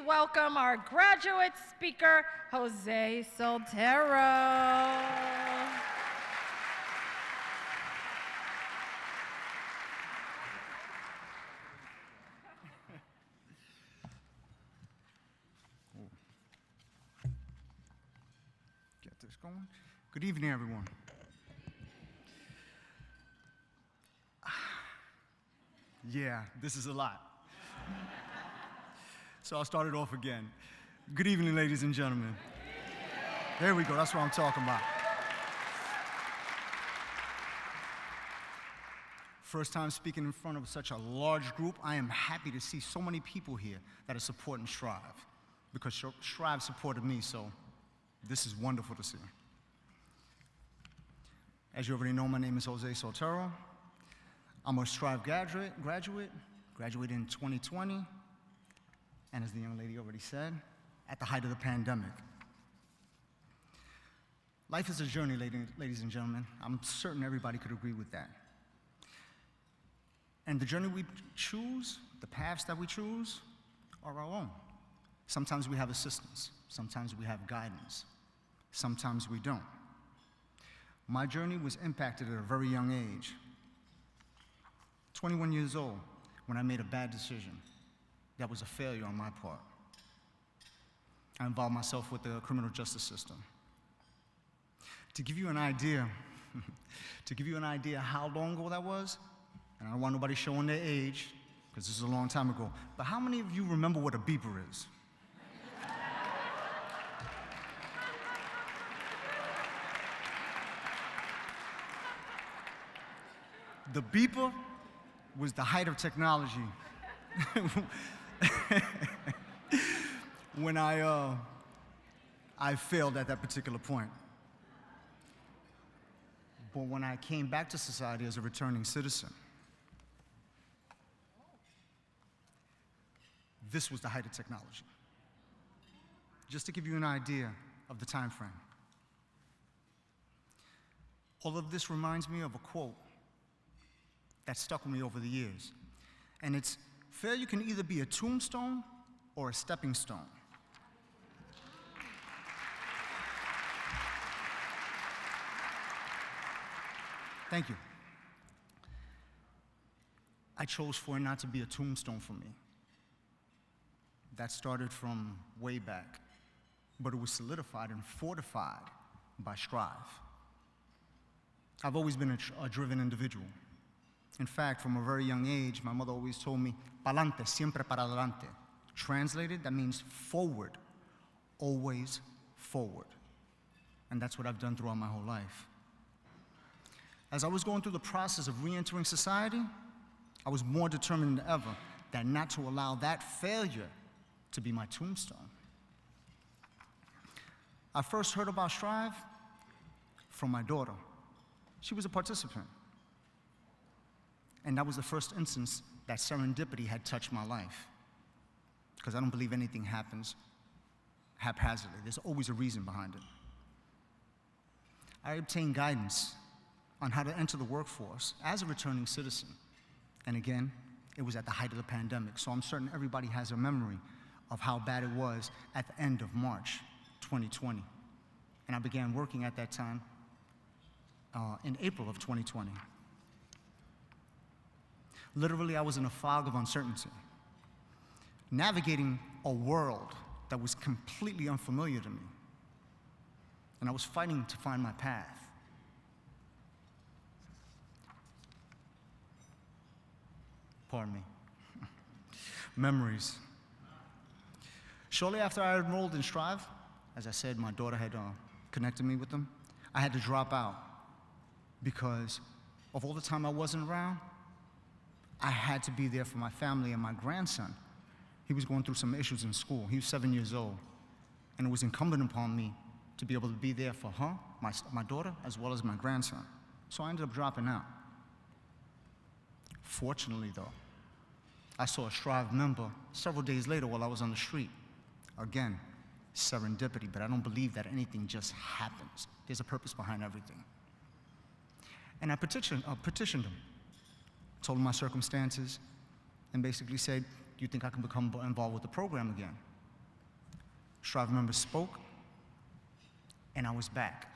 welcome our graduate speaker, Jose Soltero. Get this going. Good evening, everyone. Yeah, this is a lot. So I'll start it off again. Good evening, ladies and gentlemen. There we go, that's what I'm talking about. First time speaking in front of such a large group. I am happy to see so many people here that are supporting Strive, because Strive supported me, so this is wonderful to see. As you already know, my name is Jose Soltero. I'm a Strive graduate, graduated in 2020, and as the young lady already said, at the height of the pandemic. Life is a journey, ladies and gentlemen. I'm certain everybody could agree with that. And the journey we choose, the paths that we choose, are our own. Sometimes we have assistance, sometimes we have guidance, sometimes we don't. My journey was impacted at a very young age, 21 years old, when I made a bad decision that was a failure on my part. I involved myself with the criminal justice system. To give you an idea, how long ago that was, and I don't want nobody showing their age, because this is a long time ago, but how many of you remember what a beeper is? The beeper was the height of technology when I failed at that particular point. But when I came back to society as a returning citizen, this was the height of technology. Just to give you an idea of the time frame. All of this reminds me of a quote that stuck with me over the years. And it's, failure can either be a tombstone or a stepping stone. Thank you. I chose for it not to be a tombstone for me. That started from way back, but it was solidified and fortified by Strive. I've always been a driven individual. In fact, from a very young age, my mother always told me, pa'lante, siempre para adelante. Translated, that means forward, always forward. And that's what I've done throughout my whole life. As I was going through the process of re-entering society, I was more determined than ever that not to allow that failure to be my tombstone. I first heard about Strive from my daughter. She was a participant. And that was the first instance that serendipity had touched my life. Because I don't believe anything happens haphazardly. There's always a reason behind it. I obtained guidance on how to enter the workforce as a returning citizen. And again, it was at the height of the pandemic, so I'm certain everybody has a memory of how bad it was at the end of March 2020. And I began working at that time in April of 2020. Literally, I was in a fog of uncertainty, navigating a world that was completely unfamiliar to me. And I was fighting to find my path. Pardon me. Memories. Shortly after I enrolled in Strive, as I said, my daughter had connected me with them, I had to drop out because of all the time I wasn't around. I had to be there for my family and my grandson. He was going through some issues in school. He was 7 years old. And it was incumbent upon me to be able to be there for her, my daughter, as well as my grandson. So I ended up dropping out. Fortunately, though, I saw a Strive member several days later while I was on the street. Again, serendipity, but I don't believe that anything just happens. There's a purpose behind everything. And I petitioned him, told him my circumstances, and basically said, do you think I can become involved with the program again? Strive members spoke, and I was back.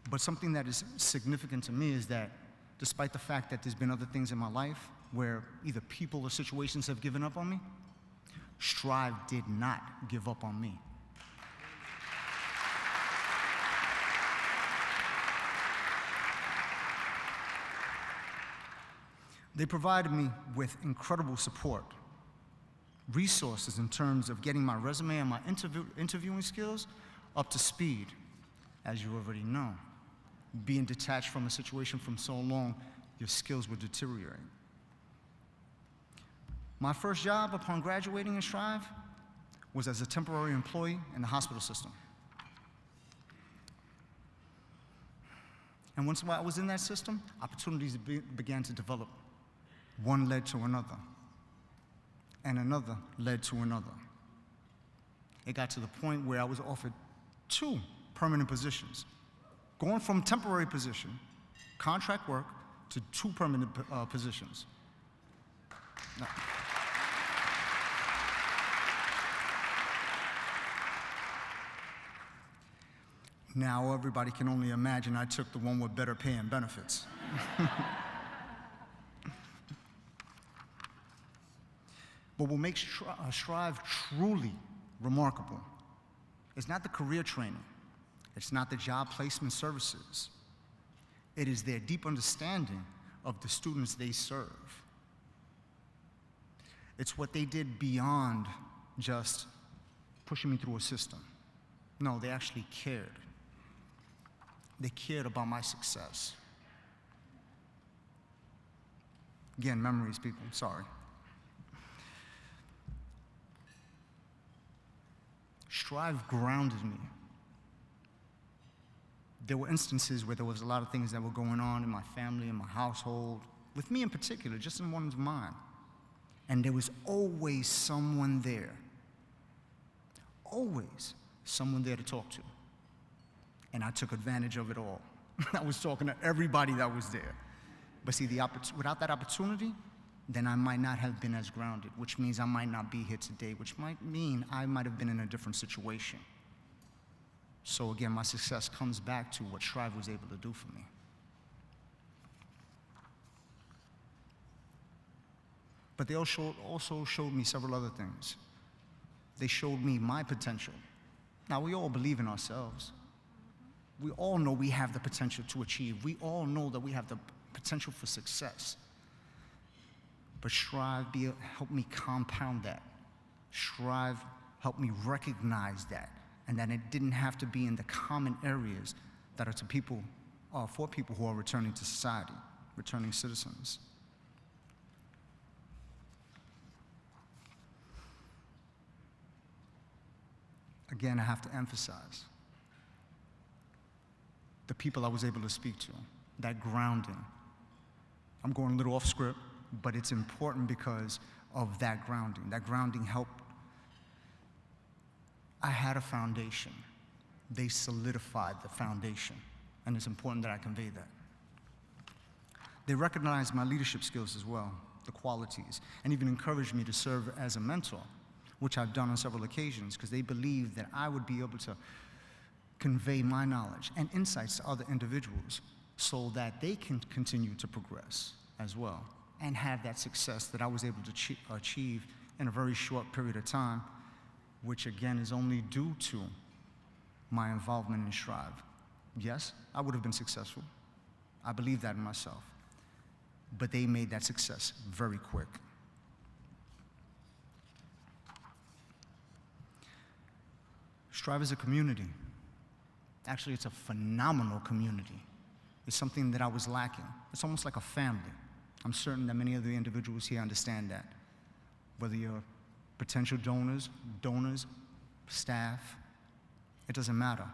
But something that is significant to me is that despite the fact that there's been other things in my life where either people or situations have given up on me, Strive did not give up on me. They provided me with incredible support, resources in terms of getting my resume and my interviewing skills up to speed, as you already know. Being detached from a situation for so long, your skills would deteriorate. My first job upon graduating in Strive was as a temporary employee in the hospital system. And once I was in that system, opportunities began to develop. One led to another, and another led to another. It got to the point where I was offered 2 permanent positions, going from temporary position, contract work, to 2 permanent positions. Now everybody can only imagine I took the one with better pay and benefits. But what makes Strive truly remarkable is not the career training, it's not the job placement services, it is their deep understanding of the students they serve. It's what they did beyond just pushing me through a system. No, they actually cared. They cared about my success. Again, memories, people, sorry. Strive grounded me. There were instances where there was a lot of things that were going on in my family, in my household, with me in particular, just in one's mind. And there was always someone there. Always someone there to talk to. And I took advantage of it all. I was talking to everybody that was there. But see, without that opportunity, then I might not have been as grounded, which means I might not be here today, which might mean I might have been in a different situation. So again, my success comes back to what Strive was able to do for me. But they also showed me several other things. They showed me my potential. Now, we all believe in ourselves. We all know we have the potential to achieve. We all know that we have the potential for success. But Strive helped me compound that. Strive helped me recognize that, and that it didn't have to be in the common areas that are for people who are returning to society, returning citizens. Again, I have to emphasize the people I was able to speak to, that grounding. I'm going a little off script, but it's important because of that grounding. That grounding helped. I had a foundation. They solidified the foundation, and it's important that I convey that. They recognized my leadership skills as well, the qualities, and even encouraged me to serve as a mentor, which I've done on several occasions, because they believed that I would be able to convey my knowledge and insights to other individuals so that they can continue to progress as well and have that success that I was able to achieve in a very short period of time, which again is only due to my involvement in Strive. Yes, I would have been successful. I believe that in myself. But they made that success very quick. Strive is a community. Actually, it's a phenomenal community. It's something that I was lacking. It's almost like a family. I'm certain that many of the individuals here understand that. Whether you're potential donors, staff, it doesn't matter.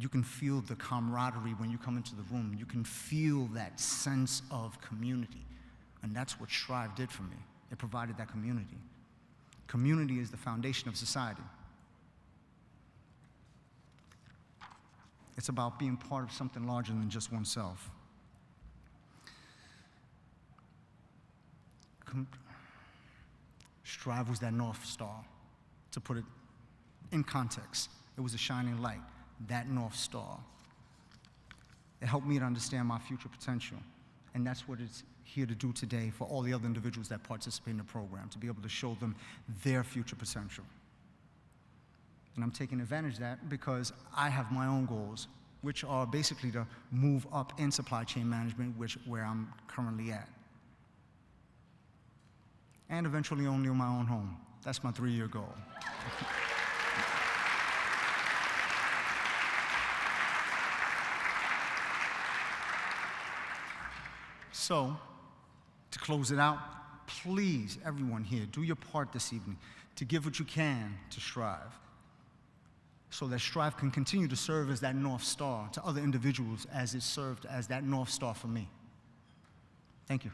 You can feel the camaraderie when you come into the room. You can feel that sense of community. And that's what Strive did for me. It provided that community. Community is the foundation of society. It's about being part of something larger than just oneself. Strive was that North Star. to put it in context. It was a shining light, that North Star. It helped me to understand my future potential, and that's what it's here to do today for all the other individuals that participate in the program, to be able to show them their future potential. And I'm taking advantage of that because I have my own goals, which are basically to move up in supply chain management, where I'm currently at. And eventually own my own home. That's my 3-year goal. So, to close it out, please, everyone here, do your part this evening to give what you can to Strive, so that Strive can continue to serve as that North Star to other individuals as it served as that North Star for me. Thank you.